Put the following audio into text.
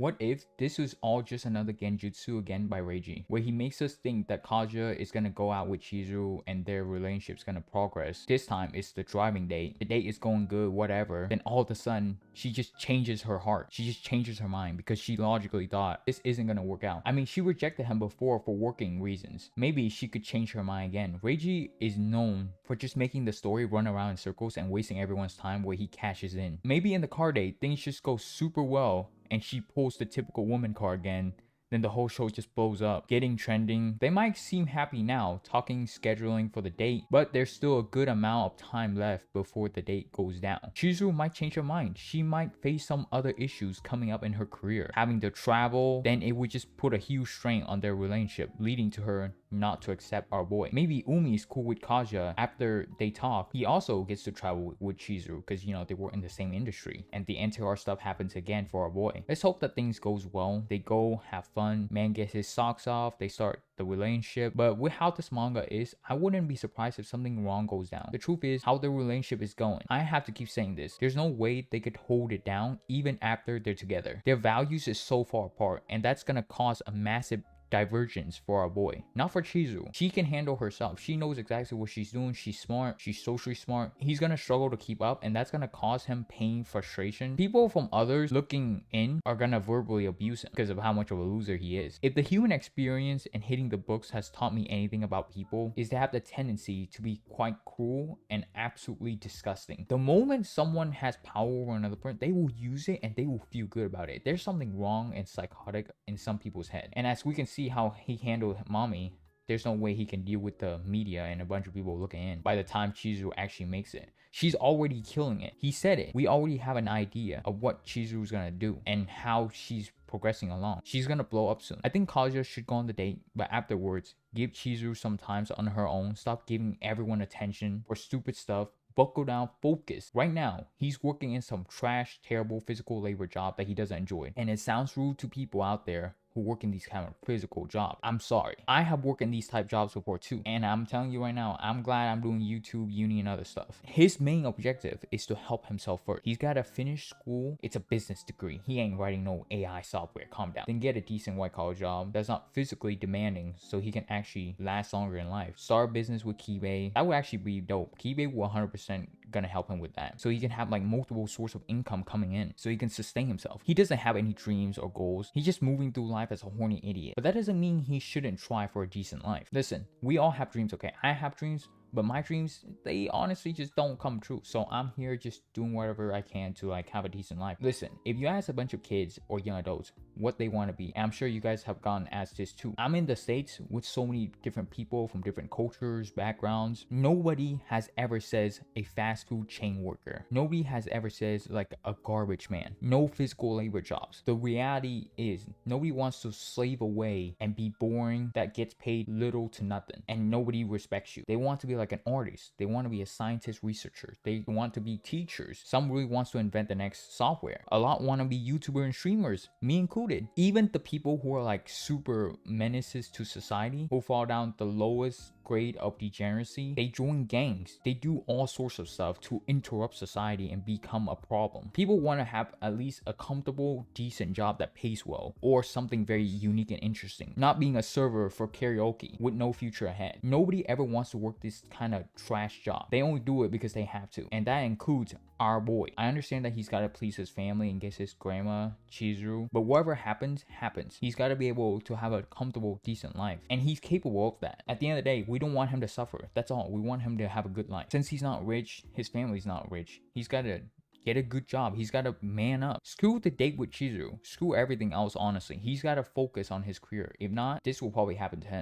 What if this was all just another genjutsu again by Reiji, where he makes us think that Kaja is gonna go out with Chizuru and their relationship's gonna progress. This time it's the driving date. The date is going good, whatever. Then all of a sudden, she just changes her heart. She just changes her mind because she logically thought this isn't gonna work out. I mean, she rejected him before for working reasons. Maybe she could change her mind again. Reiji is known for just making the story run around in circles and wasting everyone's time where he cashes in. Maybe in the car date, things just go super well and she pulls the typical woman card again, then the whole show just blows up, getting trending. They might seem happy now, talking scheduling for the date, but there's still a good amount of time left before the date goes down. Chizuru might change her mind. She might face some other issues coming up in her career. Having to travel, then it would just put a huge strain on their relationship, leading to her not to accept our boy. Maybe Umi is cool with Kaja. After they talk, he also gets to travel with Chizuru because, you know, they were in the same industry. And the NTR stuff happens again for our boy. Let's hope that things goes well. They go have fun. Man gets his socks off. They start the relationship. But with how this manga is, I wouldn't be surprised if something wrong goes down. The truth is how the relationship is going. I have to keep saying this. There's no way they could hold it down even after they're together. Their values is so far apart, and that's gonna cause a massive divergence for our boy. Not for Chizuru. She can handle herself. She knows exactly what she's doing. She's smart. She's socially smart. He's gonna struggle to keep up, and that's gonna cause him pain, frustration. People from others looking in are gonna verbally abuse him because of how much of a loser he is. If the human experience and hitting the books has taught me anything about people, is to have the tendency to be quite cruel and absolutely disgusting. The moment someone has power over another person, they will use it and they will feel good about it. There's something wrong and psychotic in some people's head. And as we can see how he handled mommy, there's no way he can deal with the media and a bunch of people looking in by the time Chizuru actually makes it. She's already killing it. He said it. We already have an idea of what Chizuru's gonna do and how she's progressing along. She's gonna blow up soon. I think Kaja should go on the date, but afterwards, give Chizuru some time on her own. Stop giving everyone attention for stupid stuff. Buckle down, focus. Right now, he's working in some trash, terrible physical labor job that he doesn't enjoy. And it sounds rude to people out there who work in these kind of physical jobs. I'm sorry. I have worked in these type jobs before too. And I'm telling you right now, I'm glad I'm doing YouTube, uni, and other stuff. His main objective is to help himself first. He's got to finish school. It's a business degree. He ain't writing no AI software. Calm down. Then get a decent white collar job that's not physically demanding so he can actually last longer in life. Start a business with Kibe. That would actually be dope. Kibe will 100% gonna help him with that. So he can have like multiple source of income coming in so he can sustain himself. He doesn't have any dreams or goals. He's just moving through life as a horny idiot. But that doesn't mean he shouldn't try for a decent life. Listen, we all have dreams, okay? I have dreams, but my dreams, they honestly just don't come true. So I'm here just doing whatever I can to like have a decent life. Listen, if you ask a bunch of kids or young adults what they want to be, I'm sure you guys have gotten asked this too. I'm in the States with so many different people from different cultures, backgrounds. Nobody has ever says a fast food chain worker. Nobody has ever says like a garbage man. No physical labor jobs. The reality is nobody wants to slave away and be boring that gets paid little to nothing and nobody respects you. They want to be like an artist. They want to be a scientist, researcher. They want to be teachers. Some really wants to invent the next software. A lot want to be YouTuber and streamers, me included. Even the people who are like super menaces to society, who fall down the lowest grade of degeneracy, they join gangs. They do all sorts of stuff to interrupt society and become a problem. People want to have at least a comfortable, decent job that pays well, or something very unique and interesting. Not being a server for karaoke with no future ahead. Nobody ever wants to work this kind of trash job. They only do it because they have to. And that includes our boy. I understand that he's got to please his family and get his grandma, Chizuru, but whatever happens, happens. He's got to be able to have a comfortable, decent life. And he's capable of that. At the end of the day, we don't want him to suffer. That's all. We want him to have a good life. Since he's not rich, his family's not rich. He's got to get a good job. He's got to man up. Screw the date with Chizuru. Screw everything else, honestly. He's got to focus on his career. If not, this will probably happen to him.